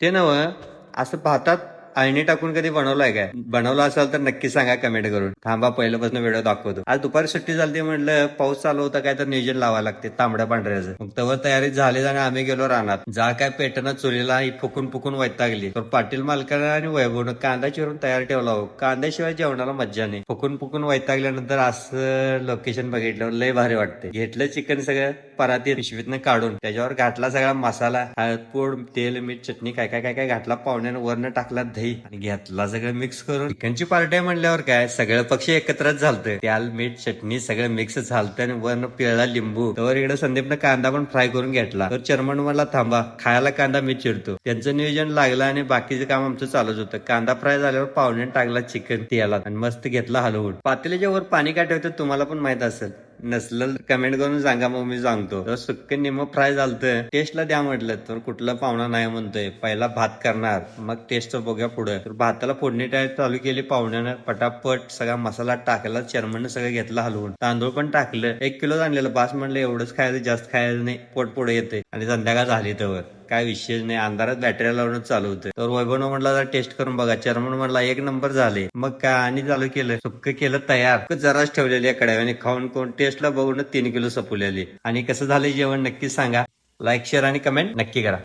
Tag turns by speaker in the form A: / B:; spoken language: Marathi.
A: ते नव असं भातात अळणी टाकून कधी बनवलाय काय? बनवलं असेल तर नक्की सांगा कमेंट करून. थांबा पहिल्यापासून व्हिडिओ दाखवतो. आज दुपारी सुट्टी झाली म्हटलं पाऊस चालू होता काय तर नियोजन लावायला लागते तांबड्या पांढऱ्याचं. मग तवर तयारी झाली आणि आम्ही गेलो रानात. जा काय पेटना चुलीला ही फुकून फुकून वैतागली. तर पाटील मालकानं आणि वैभवनं कांदा चिरून तयार ठेवला हो. कांद्याशिवाय जेवणाला मज्जा नाही. फुकून फुकून वैतागल्यानंतर असं लोकेशन बघितलं लय भारी वाटते. घेतलं चिकन सगळं परातीत पिशवीतनं काढून त्याच्यावर घातला सगळा मसाला, हळद पूड, तेल, मीठ, चटणी काय काय काय काय घातला. पाहुण्यानं वरनं टाकला दही आणि घेतला सगळं मिक्स करून. चिकनची पार्टी आहे म्हणल्यावर काय सगळं पक्ष एकत्रच झालतं. त्याल मीठ चटणी सगळं मिक्स झालतं आणि वरनं पिळला लिंबू. तर इकडे संदीपनं कांदा पण फ्राय करून घेतला. तर चर्मन मला थांबा खायला कांदा मी चिरतो. त्यांचं नियोजन लागलं आणि बाकीचं काम आमचं चालूच होतं. कांदा फ्राय झाल्यावर पाहुण्यानं टाकला चिकन तेलात आणि मस्त घेतला हलवून. पातेल्याच्या वर पाणी काय ठेवतं तुम्हाला पण माहित असेल. नसलं कमेंट करून सांगा मग मी सांगतो. तर सुक्क निम फ्राय झालतं. टेस्टला द्या म्हटलं तर कुठला पाहुणा नाही म्हणतोय. पहिला भात करणार मग टेस्ट बघूया पुढे. तर भाताला फोडणी चालू केली पाहुण्यानं. पटापट सगळा मसाला टाकला. चर्मन सगळं घेतलं हलवून. तांदूळ पण टाकलं. 1 किलो आणलेलं बास म्हणलं एवढंच खायचं जास्त खायचं नाही. पोट पुढे येते आणि संध्याकाळ झाली तर काय विशेष नाही. अंधारात बॅटरी लावूनच चालू होतं. तर वैभवनं म्हटलं जरा टेस्ट करून बघा. चर्मन म्हणला 1 नंबर झाले. मग काय आणि चालू केलं. सुक्क केलं तयार. जराच ठेवलेली कडे आणि खाऊन कोण टेस्टला बघून 3 किलो सपवलेली. आणि कसं झालं जेवण नक्कीच सांगा. लाईक शेअर आणि कमेंट नक्की करा.